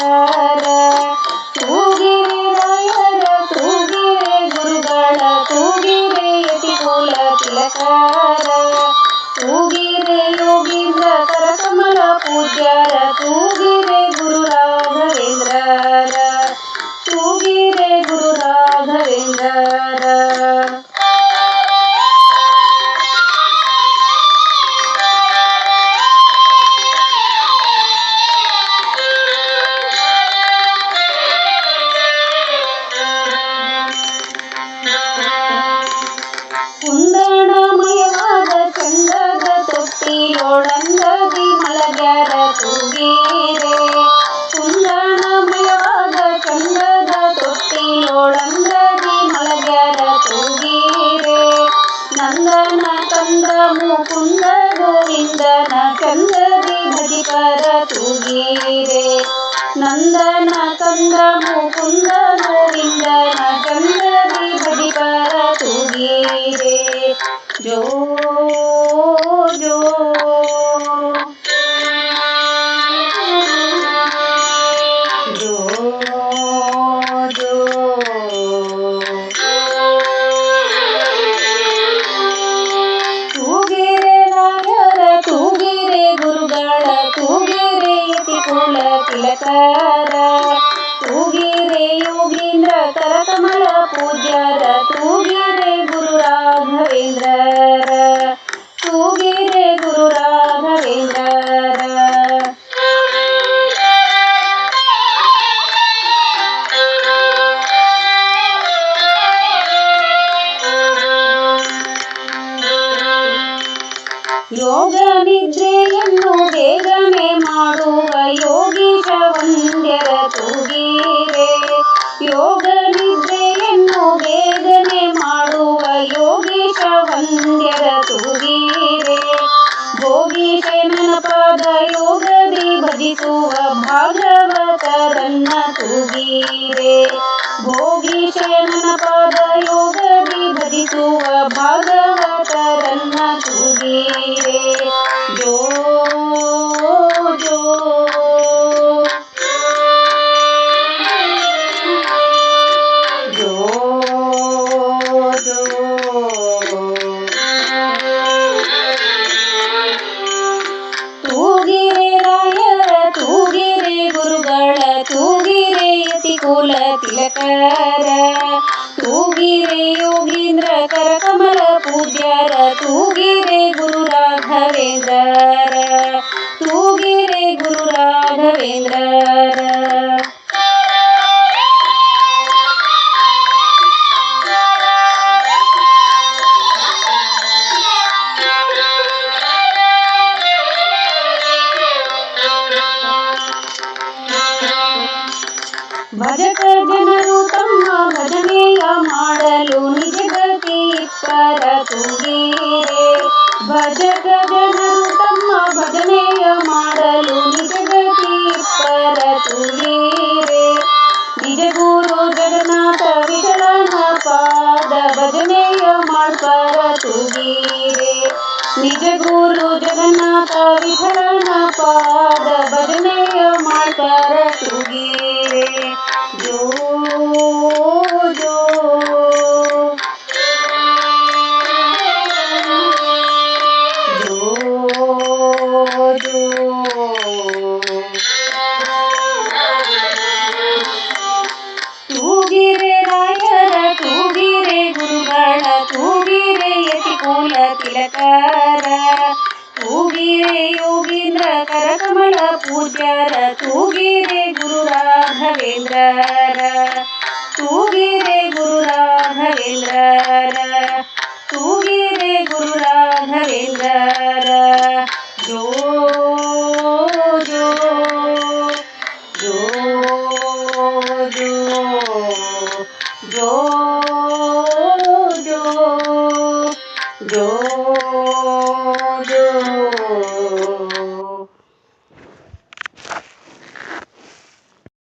ತಿಲಕಾರ ತೂಗಿರೆ ರಾಯರ ತೂಗಿರೆ ಗುರುಗಳ ತೂಗಿರೆ ಯತಿಕುಲ ತಿಲಕಾರ ತೂಗಿರೆ ಯೋಗೀಂದ್ರ ಕರಕಮಲ ಪೂಜ್ಯರ ತೂಗಿರೆ ಗುರು ರಾಘವೇಂದ್ರರ ತೂಗಿರೆ ಗುರು ರಾಘವೇಂದ್ರರ ಕುಂದಣಮಯವಾದ ಚಂದದ ತೊಟ್ಟಿಲೊಳಂದದಿ ಮಲಗ್ಯಾರ ತೂಗಿರೆ ಕುಂದಣಮಯವಾದ ಚಂದದ ತೊಟ್ಟಿಲೊಳಂದದಿ ಮಲಗ್ಯಾರ ತೂಗಿರೆ ನಂದನ ಕಂದ ಮುಕುಂದ ಗೋವಿಂದನ ಚಂದದಿ ಭಜಿಪರ ತೂಗಿರೆ ನಂದನ ಕಂದ ಮುಕುಂದ ಗೋವಿಂದನ ಚಂದದಿ ಭಜಿಪರ ತೂಗಿರೆ ಜೋ ಜೋ ಜೋ ಜೋ ತೂಗಿರೆ ರಾಯರ ತೂಗಿರೆ ಗುರುಗಳ ತೂಗಿರೆ ಯತಿಕುಲ ತಿಲಕಾರ ತೂಗಿರೆ ಯೋಗೀಂದ್ರ ಕರಕಮಲ ಪೂಜ್ಯರ ತೂಗಿರೆ ಗುರು ರಾಘವೇಂದ್ರರ ತೂಗಿರೆ ಗುರು ರಾಘವೇಂದ್ರರ ಯೋಗ ನಿದ್ರೆಯನ್ನು ಬೇಗನೆ ಮಾಡುವ ಯೋಗೀಶ ವಂದ್ಯರ ತೂಗಿರೆ ಯೋಗ ನಿದ್ರೆಯನ್ನು ಬೇಗನೆ ಮಾಡುವ ಯೋಗೀಶ ವಂದ್ಯರ ತೂಗಿರೆ ಭೋಗೀಶನ ಪಾದ ಯೋಗದಿ ಭಜಿಸುವ ಭಾಗವತರನ್ನ ತೂಗಿರೆ ಭೋಗೀಶನ ಪಾದ ಯೋಗದಿ ಭಜಿಸುವ ಭಾಗವತರನ್ನ ತೂಗಿರೆ ಜೋ ಜೋ ಜೋ ಜೋ ತೂಗಿರೆ ರಾಯರ ತೂಗಿರೆ ಗುರುಗಳ ತೂಗಿರೆ ಯತಿಕುಲ ತಿಲಕಾರ ತೂಗಿರೆ ಯೋಗೀಂದ್ರ ಕರಕಮಲ ಪೂಜ್ಯರ ತೂಗಿರೆ ಗುರು ರಾಘವೇಂದ್ರರ ತೂಗಿರೆ ಗುರು ರಾಘವೇಂದ್ರರ ಭಜಕ ಜನರು ತಮ್ಮ ಭಜನೆಯ ಮಾಡಲು ನಿಜಗತಿ ಪರ ತೂಗಿರೆ ಭಜಕ ಜನರು ತಮ್ಮ ಭಜನೆಯ ಮಾಡಲು ನಿಜಗತಿ ಪರ ತೂಗಿರೆ ನಿಜ ಗುರು ಜಗನ್ನಾಥ ವಿಠಲನ ಪಾದ ಭಜನೆಯ ಮಾಡ್ಪರ ತೂಗಿರೆ ನಿಜ ಗುರು ಜಗನ್ನಾಥ ವಿಠಲನ ಪಾದ ಭಜನೆಯ ಮಾಡ್ಪರ ತೂಗಿರೆ ಜೋ ಜೋ ಜೋ ಜೋ ತೂಗಿರೆ ರಾಯರ ತೂಗಿರೆ ಗುರುಗಳ ತೂಗಿರೆ ಯತಿಕುಲ ತಿಲಕಾರ ತೂಗಿರೆ ಯೋಗೀಂದ್ರ ಕರಕಮಲ ಪೂಜ್ಯರ ತೂಗಿರೆ ಗುರು ರಾಘವೇಂದ್ರರ ತೂಗಿರೆ ಗುರು ರಾಘವೇಂದ್ರರ ತೂಗಿರೆ ಗುರು ರಾಘವೇಂದ್ರರ ಜೋ ಜೋ ಜೋ ಜೋ ಜೋ ಜೋ ಜೋ